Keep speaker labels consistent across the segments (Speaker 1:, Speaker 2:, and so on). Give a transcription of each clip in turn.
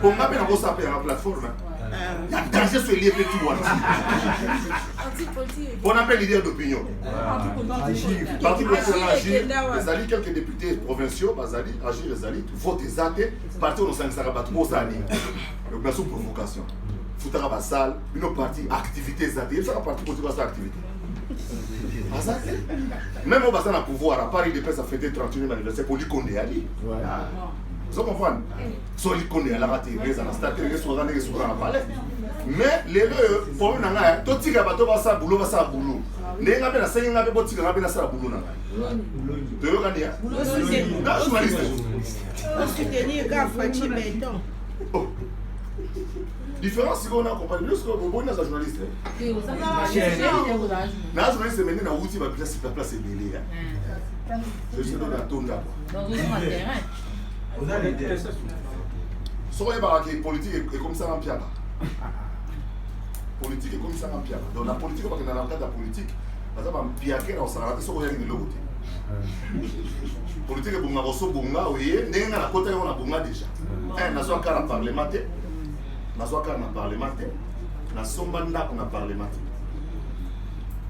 Speaker 1: Pour moi, on va la plateforme. Il y a danger sur les tout. On appelle leader d'opinion. Parti politique agir. Les alliés, quelques députés provinciaux, agir les alliés, vote les athées, parti au 5 Sarabat, pour ça. Donc, bien sûr, provocation. Foutara Bassal, une partie activité zaté, ça va partir pour toute activité. Même au bassin à pouvoir, à Paris, les ça fêter 31e anniversaire pour l'Iconde Ali. Vous comprenez? Sur l'Iconde à la raté, les anastatés, les souverains, les souverains à palais. Mais les deux, pour nous, tout ce qui a bateau va ça boulot, va ça boulot. Les gens qui ont 5 ans, ils ont ça boulot. Tu veux gagner? Non, journaliste.
Speaker 2: Soutenir Gaffachi Béton.
Speaker 1: Différence, si on a compris, nous sommes des journalistes. Les journalistes, maintenant, dans l'outil, la place est belle. Je suis dans la tourne là.
Speaker 3: Vous avez des
Speaker 1: politique est comme ça en piano. Politique est comme ça en piano. Donc la politique, on va dans la politique. Parce que on piaquer, on s'en rate sur rien de l'autre. Politique est bonga, on bonga, oui. N'est-ce pas la côté on a bonga déjà. N'a soit qu'à parlementaire. N'a soit qu'à parlementaire. N'a sombanda qu'on a parlementaire.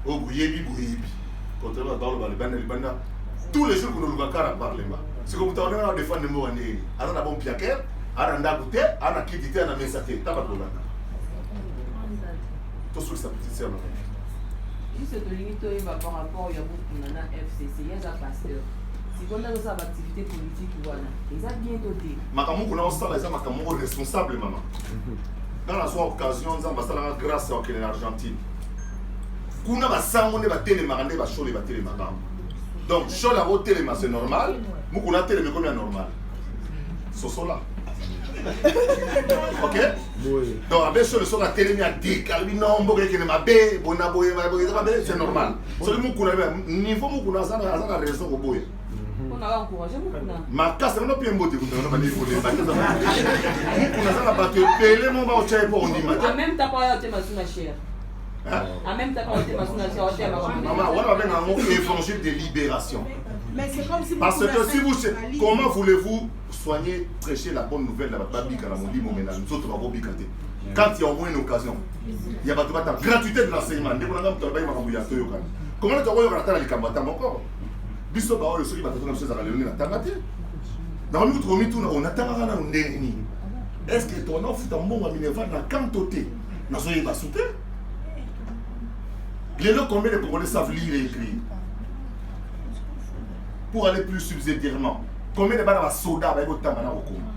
Speaker 1: Oh bouyebi. Contrairement à parler le banda. Tous les jours qu'on nous regarde à parlement. C'est comme tu as défendu le mot en est. Alors, on a bon piaquer, on a ndagoute, on a quitté, on a mis sa tête. T'as pas de problème. Tout ce que ça peut dire.
Speaker 4: Juste de limiter par rapport à la FCC, il y a un pasteur. Si on a des activités politiques, voilà. Ils ont bien doté.
Speaker 1: Makamou, on a un responsable, maman. Dans la soirée occasion, on a grâce à l'Argentine. On a un télé marandé, on a un télé marandé. Donc, si on a un télé, c'est normal. On a un télé, mais normal. C'est ça là. Ok? Donc, avec ça, on a un télé, c'est normal. Niveau on a raison au boy.
Speaker 4: On a encouragé Mukuna.
Speaker 1: Ma casse, on a bien beauté. On a dit pour les bâtiments. On a battu. Pélé, mon bas au chai pour on dit.
Speaker 4: En même temps, pas de ma chère. En même temps, pas de ma chère.
Speaker 1: Maman, on a un évangile de libération.
Speaker 2: Mais c'est comme si
Speaker 1: parce que si vous, comment voulez-vous soigner, prêcher la bonne nouvelle de la Babique à la Mondi Momena, nous autres, on va bicate. Quand il y a au moins une occasion, il y a pas de gratuité de l'enseignement. Comment tu vas voir les camarades encore? Biso ba oyo soki batatu na biso ezaka lelo na tanga te na nous tromi tout on attendaka na ndenge nini est-ce que ton ofuta mbongo ya minerva na kanto te nazoyeba su te lelo combien de Congolais savent lire et écrire pour aller plus subsidiairement combien de bana basoda bayebotanga na kokoma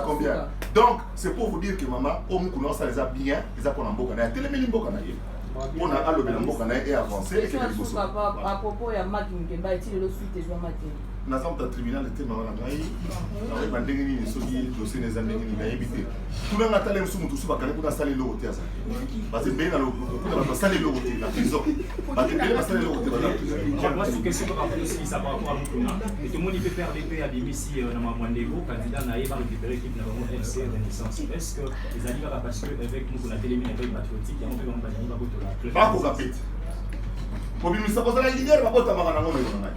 Speaker 1: combien donc c'est pour vous dire que maman omukuna ça les a bien les a pour mboka na telemeli mboka na ye on a allo de mboka na et avancer et
Speaker 4: à propos ya Maki Mkemba est-il le suite et Maki
Speaker 1: na centre tribunal était maman na ngai na ba ndenge ni soki dossier les années ni na éviter tout le monde talem sumu tout suba kana kuna sali lo hotel ça parce que ben na lo kuna sali lo hotel la prison parce que ben sali lo hotel
Speaker 5: je vois ce que c'est par rapport aussi ça par rapport à Mukuna et tout le monde peut faire des pays à Bimisi na Mwandego candidat na yeba récupérer l'équipe na vraiment FC Renaissance est-ce que les alliés va parce que avec Mukuna télémine avec patriotique il y a un peu comme ba botola
Speaker 1: pas pour rapide pour bimisa ko la leader ba bota magana ngono ngana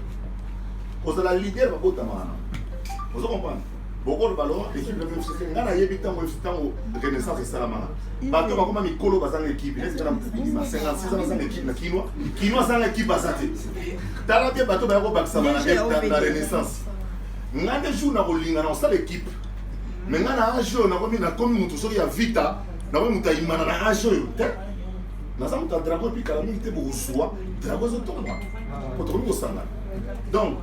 Speaker 1: ko la leader ba bota magana vous comprenez beaucoup de ballon équipe de FCC ngana yebi tango Renaissance et Salamana bato ba koma mikolo bazanga équipe est-ce que na 56 ans bazanga équipe na Kinwa zanga équipe bazate tala bien bato ba ko bakisa bana na Renaissance ngande jour na kolinga na ça l'équipe mais ngana un jour na komi na komi mutu soki ya vita na komi muta imana na un jour na ça muta drapeau puis kala mingi te bo soa drapeau zo tomba pour tout ça donc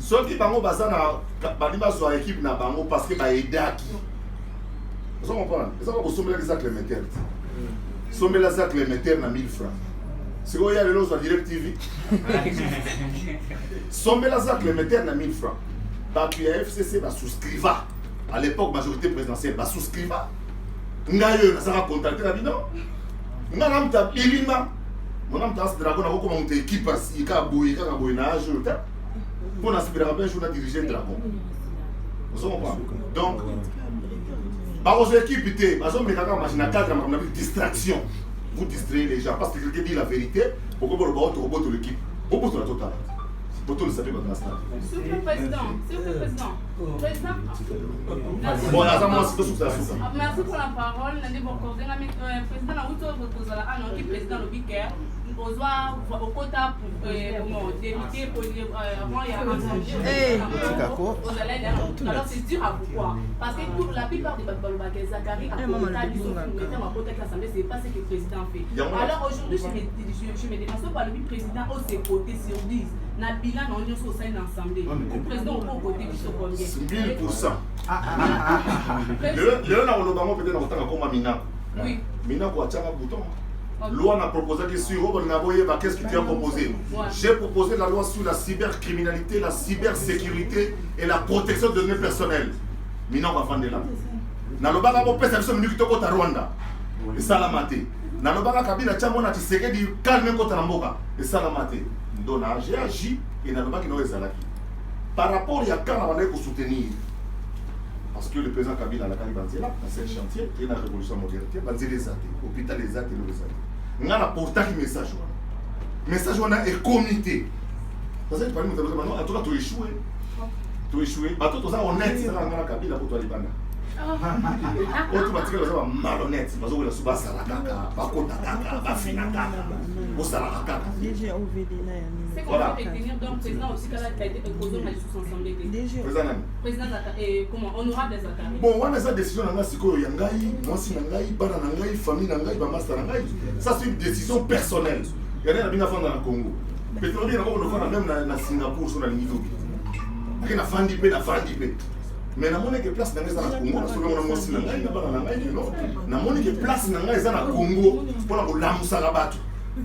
Speaker 1: ceux qui bango bazana balima so équipe na bango parce que ba edaki vous comprenez ça va sommer les actes élémentaires sommer les actes élémentaires na 1000 francs c'est quoi il y a le lot sur Direct TV sommer les actes élémentaires na 1000 francs parce que FCC va souscrire à l'époque majorité présidentielle va souscrire ngayo na ça contacter la bino ngana mta ilima mon am tas dragon na ko monter équipe parce ka boy na jour ta pour aspirer bien jour na diriger dragon vous comprenez donc par aux équipes té bazo me kaka machine à cadre na distraction vous distrayez les gens parce que quelqu'un dit la vérité pourquoi vous le robot de l'équipe au bout de la totale pour tout le salut de la stade
Speaker 6: S'il vous plaît, président.
Speaker 1: Bon, à ça, moi, c'est tout ça.
Speaker 3: Merci pour la parole. Nandi Bokorze, président na Outo Botozala, qui président le Biker, au quota pour débuter pour avant il y a alors c'est dur à pourquoi? Parce que pour la plupart des Babalobakais, Zachary a c'est pas ce que le président fait. Alors aujourd'hui, je me démontre par le président au ses côtés sur 10. Na bilan na union sur scène ensemble. Le président au côté du combien?
Speaker 1: 1000%. Le na olobango peut-être na kotanga comme Mina.
Speaker 3: Oui.
Speaker 1: Mina ko atanga bouton. Loi n'a proposé que sur qu'est-ce que tu as proposé? J'ai proposé la loi sur la cybercriminalité, la cybersécurité et la protection de données personnelles. Mina va vendre là. Na lobaka bo pesa biso minute ko ta Rwanda. Et salamate. Na lobaka kabila chambo na tiseke di calme ko ta mboka. Et salamate. Donc j'ai agi et na lobaka no ezalaki. Par rapport à quand on va soutenir. Parce que le président Kabila a la Kalibanzela, dans ce chantier, et la révolution modernité, va dire les athées, l'hôpital les athées, les athées. On a la portage message. Message on a un comité. Parce que tu parles de maintenant, en tout cas, tu échoué. Tu échoué. Bah, tout ça honnête, c'est la Kabila pour toi, Libana. Automatiquement, ça va malhonnête. Parce que tu vas faire la caca, pas contre la caca, pas finir la caca. Vous savez la caca.
Speaker 3: C'est qu'on va retenir donc le président aussi, quand il a été posé, on a dit sous ensemble. Président comment honorable des Zachary.
Speaker 1: Bon, on a cette décision, on a dit que Yangaï, moi si Nangaï, Bana Nangaï, famille Nangaï, Bamasta Nangaï. Ça, c'est une décision personnelle. Il y a bien à faire dans le Congo. Peut-être bien qu'on le fait même dans Singapour, sur la ligne d'eau. Il y a Fandi P, la Fandi P. Mais na moni que place dans le Congo, parce que on a mosi Nangaï, Bana Nangaï, non. Na moni que place Nangaï dans le Congo, pour la Lamusa Rabat.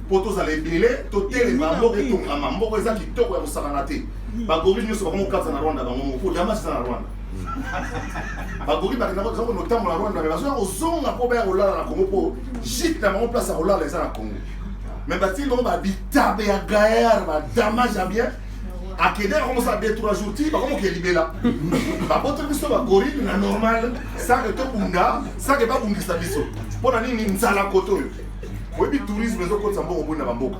Speaker 1: Pour tous les billets, tout les mambo et tout mambo, les qui toquent au Saranate. Bagori nous sommes quatre dans Rwanda, pour Yamas dans Rwanda. Bagori, par exemple, nous notamment la Rwanda, mais parce qu'on zone à Pobert au Lala Congo pour gîte la maman place à Ola les ans Congo. Mais parce que l'on va bitabe à Gaïar, va damage à bien. À Kéder, on commence à bien 3 jours, par contre, on est libéré là. Par contre, nous sommes à Gori, nous normal, ça que tout Bunda, ça que pas Bunda Stabiso. Pour la ligne, nous sommes à Koto. Oui, le tourisme, les autres sont bons au Bamboka.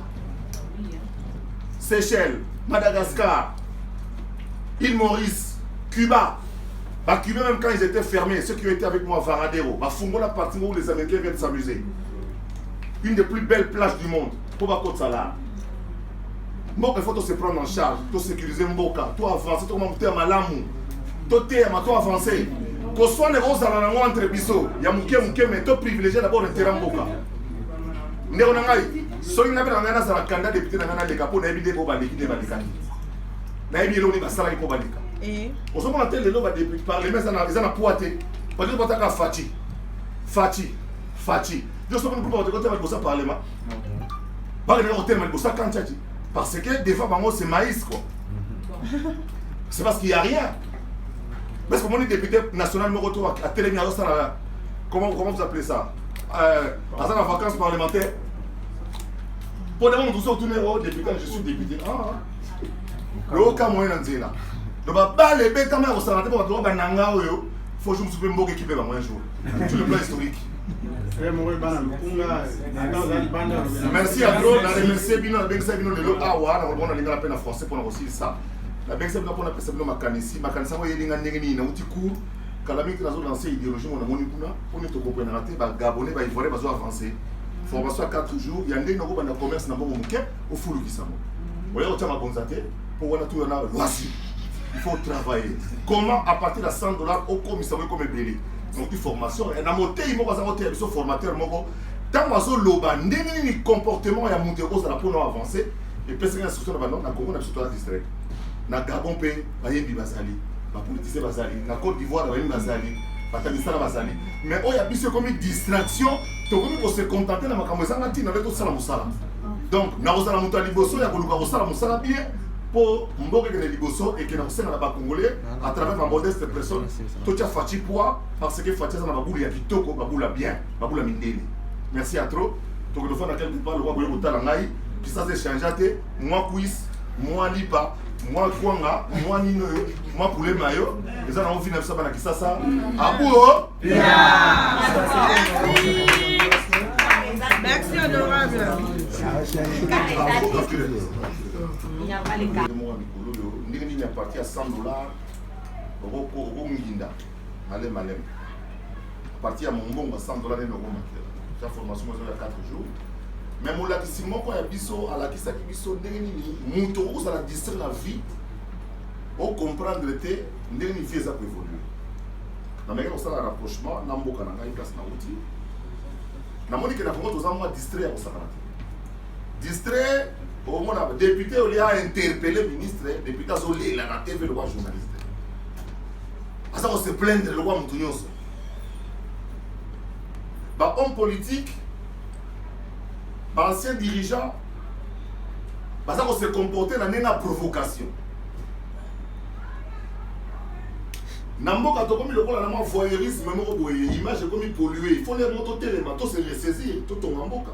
Speaker 1: Seychelles, Madagascar, île Maurice, Cuba. Bah, Cuba, même quand ils étaient fermés, ceux qui ont été avec moi à Varadero, bah, Fungo, la partie où les Américains viennent s'amuser. Une des plus belles plages du monde. Pour ma côte salade. Mboka, il faut se prendre en charge, tout sécuriser Mboka, tout avancer, tout monter à Malamu, tout avancer. Qu'on soit les roses à la entre Bisso, il y a Mouké, mais tout privilégié d'abord le terrain Mboka. Ndeko nangai soki na bela ngana sala kanda député na ngana leka po na ebide ko baleki de baleka na ebi lo ni basala ko baleka osomo na tele lo ba député parlement ça na poité parce que botaka fati je somo ko ba ko bossa parlement ba le hôtel ma bossa kanchachi parce que des fois bango c'est maïs quoi c'est parce qu'il y a rien parce que mon député national me retrouve à télé na ça comment vous appelez ça à ça la vacances parlementaires. Pour des gens qui sont tournés au député, je suis député. Le haut cas moyen dans là. Donc bah les bêtes quand même au salon pour toi bananga yo. Faut que je me souvienne beaucoup équipé dans un jour. Sur le plan historique. Merci à toi, la remercier Bino, la Bengsa Bino de l'eau awa, on a l'ingé la peine en français pour aussi ça. La Bengsa Bino pour appeler ça Bino makanisi, makanisa moi yelinga ndengeni na utiku. Kalami qui nous a lancé idéologie mon amoni kuna, pour nous te comprendre raté, bah Gabonais, bah Ivoirien, bah avancer. Formation à 4 jours, il y a des gens qui ont commerce dans le monde au foulou qui s'en vont. Vous voyez, pour voir tout voici. Il faut travailler. Comment à partir de $100 au commissariat comme belé. Donc une formation, et dans mon thé, il m'a dit que formateur tant que loba, ni comportement et monter aux pour nous avancer. Et puis c'est une instruction dans le Congo, on a surtout district. Na Gabon pe, bayebi bazali, ba politicien bazali, na Côte d'Ivoire bayebi bazali. Mais il y a plus comme une distraction, pour se contenter de ma caméra, avec tout ça. Donc, nous avons un liboso, il y a un bien pour Mboke et liboso et que nous avons congolais à travers ma modeste personne. Tout a fait poids parce que Fatia n'a pas boulé, il y a kitoko, baboula bien, baboula mindeli. Merci à trop. Donc, nous faisons quelque part le roi Boyo Talangaï, puis ça s'est changé, moi quiz, moi lipa. Moi Kwanga, moi Nino, moi Poulet Mayo, les gens ont vu ça dans Kisasa. Abou!
Speaker 2: Merci honorable.
Speaker 3: Il n'y a pas les cas.
Speaker 1: Il y a parti à $100 au Minda. malem. À partir de mon bon, $100 la formation il y a 4 jours. Mais mon lakisi moko ya biso à la kisa ki biso ndenge nini muto oza la distraire la vie au comprendre te ndenge ni vie za ko évoluer. Na meka ko sala rapprochement na mboka na ngai place na outil. Na moni ke na Congo toza moi distraire ko sala. Distraire au mona député on a interpellé ministre député azo lela na TV le journaliste. Asa ko se plaindre le roi mutu nyonso. Ba homme politique, ba ancien dirigeant, ba ça se comporter dans une provocation. Namboka to comme le kola na voyeurisme même ko boye image comme polluée, il faut les montrer les matos se ressaisir tout ton namboka.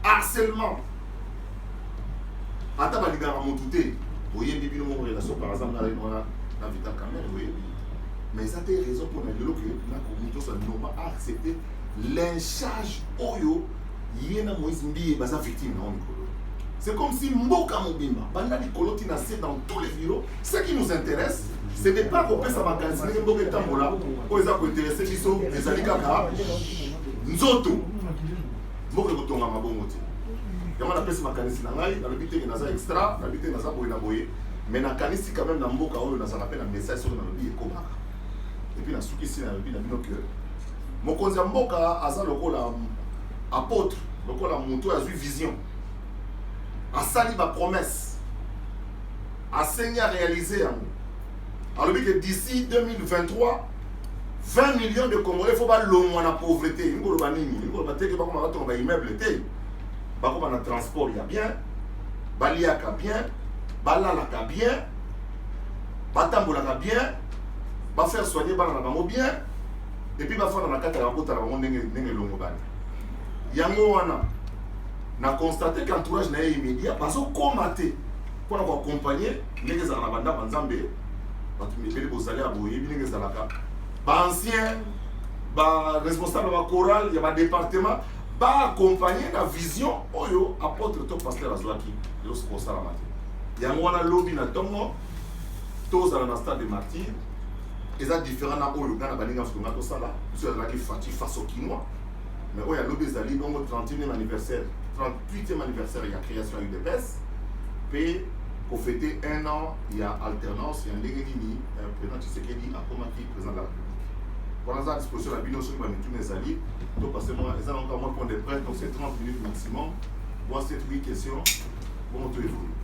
Speaker 1: Harcèlement. Ata ba ligara montouté, boye bibi no mo relation par exemple na Vital Kamerhe boye. Mais ça a été raison pour nous que la communauté n'a pas accepté l'incharge oyo yena Moïse Mbiye baza victime na Nikolo. C'est comme si Mboka Mobimba, banda Nikolo tinasé dans tous les bureaux. Ce qui nous intéresse, ce n'est pas qu'on peut savoir quand c'est Mboka Tambola, ou les gens intéressés qui sont les alikaka, nzoto. Mboka Kotonga Mabongote. Yama na pesi makanisi na ngai, na lobite naza extra, na lobite naza boye na boye, mais na kanisi quand même na Mboka oyo naza na peine un message sur na lobi ekomaka. Et puis, il y a que Mokonzi Mboka a apôtre, a eu vision, a sali ma promesse, a saigné à réaliser. Alors que d'ici 2023, 20 millions de Congolais, il faut pas l'homme la pauvreté. Il faut pas un immeuble, il faut un transport, il y a bien, Baliaka bien, Balalaka bien, Batambolaka bien. Va faire soigner bana na bango bien et puis va faire na kata ya kota na bango ndenge longo bana yango wana na constater qu'entourage na immédiat bazo komater pour na accompagner ndenge za na banda banzambe batu mibele bozali aboye ndenge za laka ba ancien ba responsable ba chorale ya ba département ba accompagner na vision oyo apôtre to pasteur azwaki yo se kosala mate yango wana lobby na tongo tozala na stade de martyr. Et ça différent na oyo ngana baninga parce que ngato sala sur la qui fati face au Kinois mais oya lobi zali donc 31e anniversaire 38e anniversaire il y a création à UDPS puis pour fêter 1 an il y a alternance il y a ndenge nini président Tshisekedi a commencé président de la République pour la disposition la bino sur ba mitune zali donc parce que moi les gens encore moi pour des prêts donc c'est 30 minutes maximum moi c'est 8 questions bon on peut évoluer.